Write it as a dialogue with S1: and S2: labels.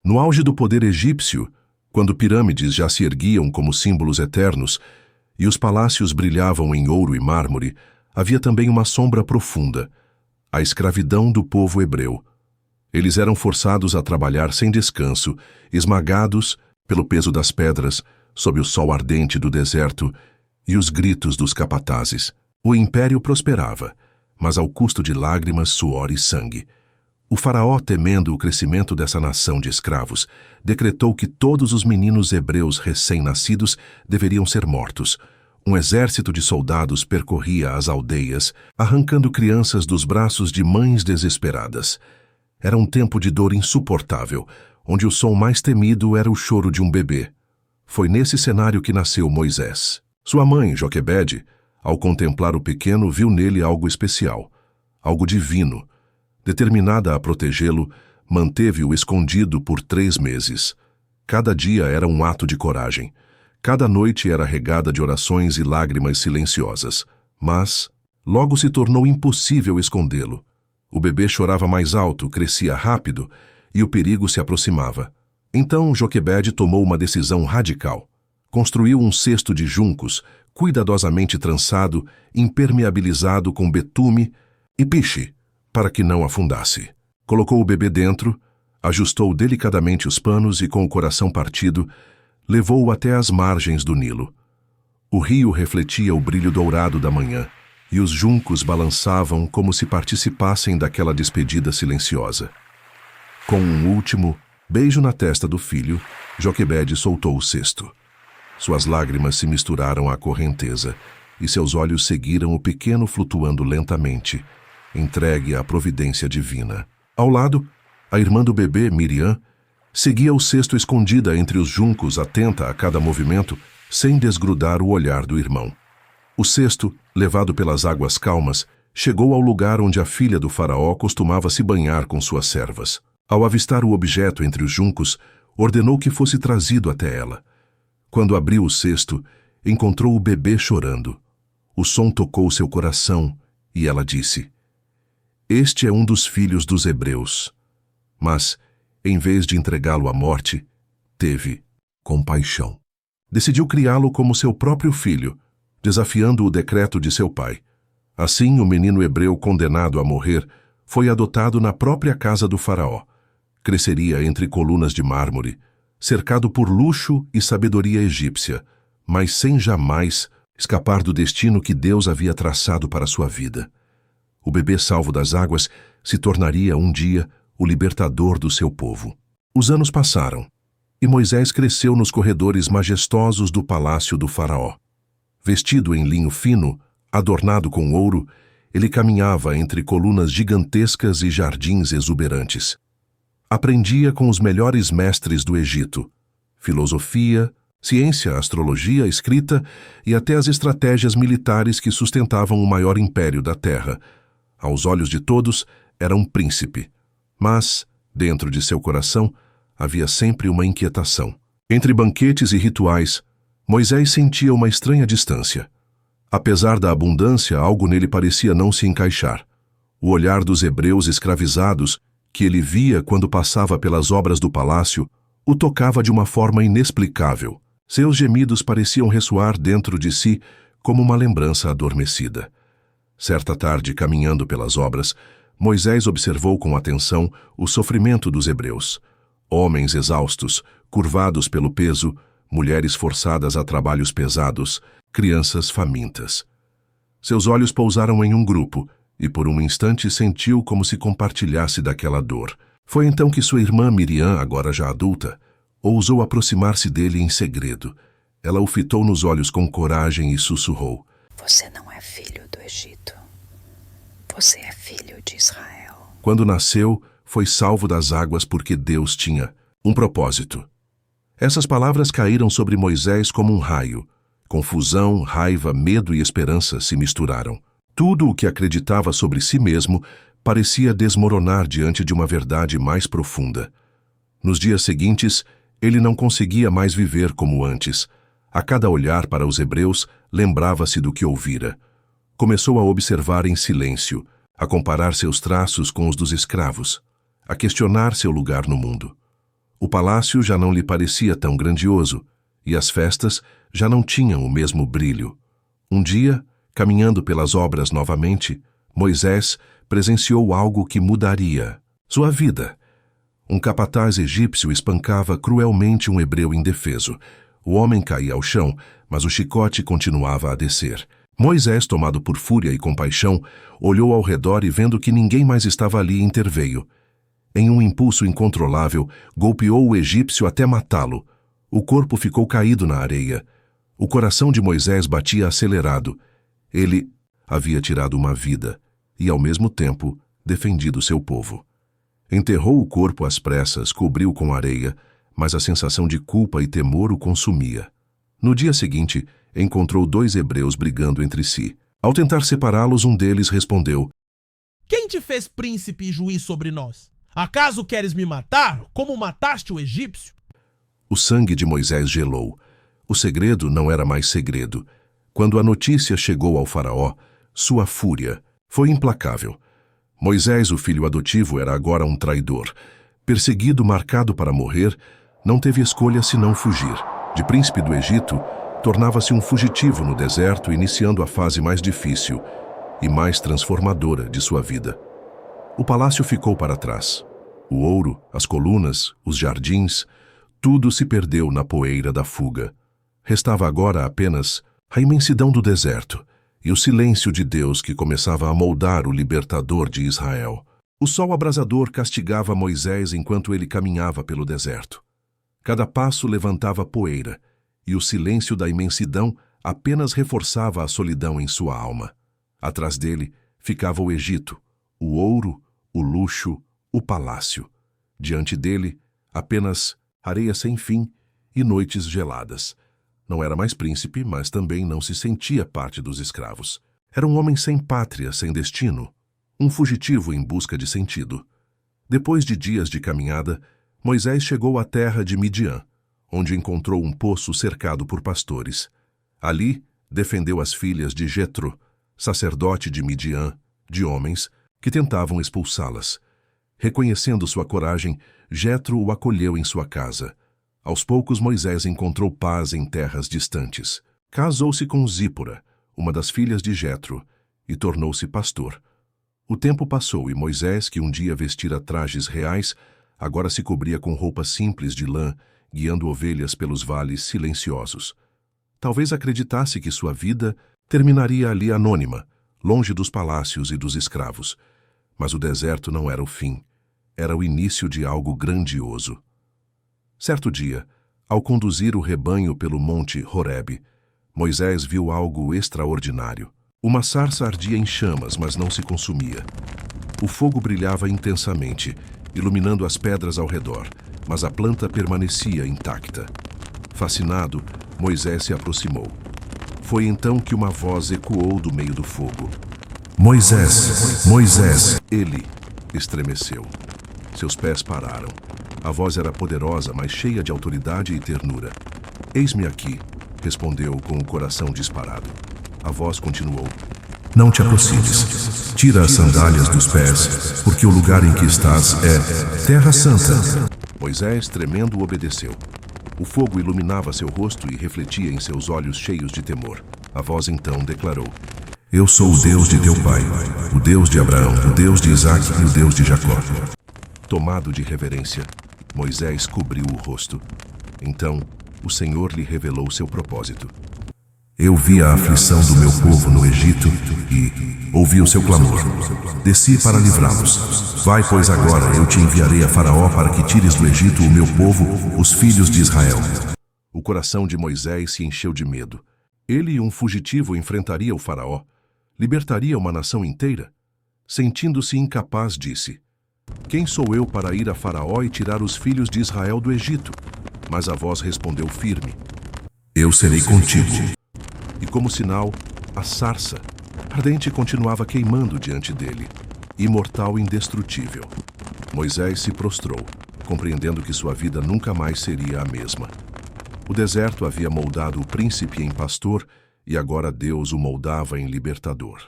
S1: No auge do poder egípcio, quando pirâmides já se erguiam como símbolos eternos e os palácios brilhavam em ouro e mármore, havia também uma sombra profunda, a escravidão do povo hebreu. Eles eram forçados a trabalhar sem descanso, esmagados pelo peso das pedras, sob o sol ardente do deserto e os gritos dos capatazes. O império prosperava, mas ao custo de lágrimas, suor e sangue. O faraó, temendo o crescimento dessa nação de escravos, decretou que todos os meninos hebreus recém-nascidos deveriam ser mortos. Um exército de soldados percorria as aldeias, arrancando crianças dos braços de mães desesperadas. Era um tempo de dor insuportável, onde o som mais temido era o choro de um bebê. Foi nesse cenário que nasceu Moisés. Sua mãe, Joquebede, ao contemplar o pequeno, viu nele algo especial, algo divino. Determinada a protegê-lo, manteve-o escondido por 3 meses. Cada dia era um ato de coragem. Cada noite era regada de orações e lágrimas silenciosas. Mas logo se tornou impossível escondê-lo. O bebê chorava mais alto, crescia rápido, e o perigo se aproximava. Então Joquebede tomou uma decisão radical. Construiu um cesto de juncos, cuidadosamente trançado, impermeabilizado com betume e piche, para que não afundasse. Colocou o bebê dentro, ajustou delicadamente os panos e, com o coração partido, levou-o até as margens do Nilo. O rio refletia o brilho dourado da manhã, e os juncos balançavam como se participassem daquela despedida silenciosa. Com um último beijo na testa do filho, Joquebede soltou o cesto. Suas lágrimas se misturaram à correnteza, e seus olhos seguiram o pequeno flutuando lentamente, entregue à providência divina. Ao lado, a irmã do bebê, Miriam, seguia o cesto escondida entre os juncos, atenta a cada movimento, sem desgrudar o olhar do irmão. O cesto, levado pelas águas calmas, chegou ao lugar onde a filha do faraó costumava se banhar com suas servas. Ao avistar o objeto entre os juncos, ordenou que fosse trazido até ela. Quando abriu o cesto, encontrou o bebê chorando. O som tocou seu coração e ela disse: "Este é um dos filhos dos hebreus." Mas, em vez de entregá-lo à morte, teve compaixão. Decidiu criá-lo como seu próprio filho, desafiando o decreto de seu pai. Assim, o menino hebreu condenado a morrer foi adotado na própria casa do faraó. Cresceria entre colunas de mármore, cercado por luxo e sabedoria egípcia, mas sem jamais escapar do destino que Deus havia traçado para sua vida. O bebê salvo das águas se tornaria um dia o libertador do seu povo. Os anos passaram, e Moisés cresceu nos corredores majestosos do palácio do faraó. Vestido em linho fino, adornado com ouro, ele caminhava entre colunas gigantescas e jardins exuberantes. Aprendia com os melhores mestres do Egito: filosofia, ciência, astrologia, escrita e até as estratégias militares que sustentavam o maior império da terra. Aos olhos de todos, era um príncipe. Mas, dentro de seu coração, havia sempre uma inquietação. Entre banquetes e rituais, Moisés sentia uma estranha distância. Apesar da abundância, algo nele parecia não se encaixar. O olhar dos hebreus escravizados, que ele via quando passava pelas obras do palácio, o tocava de uma forma inexplicável. Seus gemidos pareciam ressoar dentro de si como uma lembrança adormecida. Certa tarde, caminhando pelas obras, Moisés observou com atenção o sofrimento dos hebreus. Homens exaustos, curvados pelo peso, mulheres forçadas a trabalhos pesados, crianças famintas. Seus olhos pousaram em um grupo, e por um instante sentiu como se compartilhasse daquela dor. Foi então que sua irmã Miriam, agora já adulta, ousou aproximar-se dele em segredo. Ela o fitou nos olhos com coragem e sussurrou:
S2: "Você não é filho do Egito. Você é filho de Israel."
S1: Quando nasceu, foi salvo das águas porque Deus tinha um propósito. Essas palavras caíram sobre Moisés como um raio. Confusão, raiva, medo e esperança se misturaram. Tudo o que acreditava sobre si mesmo parecia desmoronar diante de uma verdade mais profunda. Nos dias seguintes, ele não conseguia mais viver como antes. A cada olhar para os hebreus, lembrava-se do que ouvira. Começou a observar em silêncio, a comparar seus traços com os dos escravos, a questionar seu lugar no mundo. O palácio já não lhe parecia tão grandioso, e as festas já não tinham o mesmo brilho. Um dia, caminhando pelas obras novamente, Moisés presenciou algo que mudaria sua vida. Um capataz egípcio espancava cruelmente um hebreu indefeso. O homem caía ao chão, mas o chicote continuava a descer. Moisés, tomado por fúria e compaixão, olhou ao redor e, vendo que ninguém mais estava ali, interveio. Em um impulso incontrolável, golpeou o egípcio até matá-lo. O corpo ficou caído na areia. O coração de Moisés batia acelerado. Ele havia tirado uma vida e, ao mesmo tempo, defendido seu povo. Enterrou o corpo às pressas, cobriu com areia, mas a sensação de culpa e temor o consumia. No dia seguinte, encontrou 2 hebreus brigando entre si. Ao tentar separá-los, um deles respondeu:
S3: Quem te fez príncipe e juiz sobre nós? Acaso queres me matar, como mataste o egípcio?
S1: O sangue de Moisés gelou. O segredo não era mais segredo. Quando a notícia chegou ao faraó, sua fúria foi implacável. Moisés, o filho adotivo, era agora um traidor. Perseguido, marcado para morrer, não teve escolha senão fugir. De príncipe do Egito, tornava-se um fugitivo no deserto, iniciando a fase mais difícil e mais transformadora de sua vida. O palácio ficou para trás. O ouro, as colunas, os jardins, tudo se perdeu na poeira da fuga. Restava agora apenas a imensidão do deserto e o silêncio de Deus que começava a moldar o libertador de Israel. O sol abrasador castigava Moisés enquanto ele caminhava pelo deserto. Cada passo levantava poeira, e o silêncio da imensidão apenas reforçava a solidão em sua alma. Atrás dele ficava o Egito, o ouro, o luxo, o palácio. Diante dele, apenas areia sem fim e noites geladas. Não era mais príncipe, mas também não se sentia parte dos escravos. Era um homem sem pátria, sem destino, um fugitivo em busca de sentido. Depois de dias de caminhada, Moisés chegou à terra de Midian, onde encontrou um poço cercado por pastores. Ali, defendeu as filhas de Jetro, sacerdote de Midian, de homens que tentavam expulsá-las. Reconhecendo sua coragem, Jetro o acolheu em sua casa. Aos poucos, Moisés encontrou paz em terras distantes. Casou-se com Zípora, uma das filhas de Jetro, e tornou-se pastor. O tempo passou e Moisés, que um dia vestira trajes reais, agora se cobria com roupas simples de lã, guiando ovelhas pelos vales silenciosos. Talvez acreditasse que sua vida terminaria ali anônima, longe dos palácios e dos escravos. Mas o deserto não era o fim. Era o início de algo grandioso. Certo dia, ao conduzir o rebanho pelo monte Horebe, Moisés viu algo extraordinário. Uma sarça ardia em chamas, mas não se consumia. O fogo brilhava intensamente, iluminando as pedras ao redor, mas a planta permanecia intacta. Fascinado, Moisés se aproximou. Foi então que uma voz ecoou do meio do fogo. Moisés, Moisés! Ele estremeceu. Seus pés pararam. A voz era poderosa, mas cheia de autoridade e ternura. Eis-me aqui, respondeu com o coração disparado. A voz continuou. Não te aproximes. Tira as sandálias dos pés, porque o lugar em que estás é Terra Santa. Moisés, tremendo, obedeceu. O fogo iluminava seu rosto e refletia em seus olhos cheios de temor. A voz então declarou: Eu sou o Deus de teu pai, o Deus de Abraão, o Deus de Isaque e o Deus de Jacó. Tomado de reverência, Moisés cobriu o rosto. Então, o Senhor lhe revelou seu propósito. Eu vi a aflição do meu povo no Egito e ouvi o seu clamor. Desci para livrá-los. Vai, pois agora eu te enviarei a Faraó para que tires do Egito o meu povo, os filhos de Israel. O coração de Moisés se encheu de medo. Ele, um fugitivo, enfrentaria o Faraó. Libertaria uma nação inteira? Sentindo-se incapaz, disse: Quem sou eu para ir a Faraó e tirar os filhos de Israel do Egito? Mas a voz respondeu firme: Eu serei contigo. E como sinal, a sarça ardente continuava queimando diante dele, imortal e indestrutível. Moisés se prostrou, compreendendo que sua vida nunca mais seria a mesma. O deserto havia moldado o príncipe em pastor e agora Deus o moldava em libertador.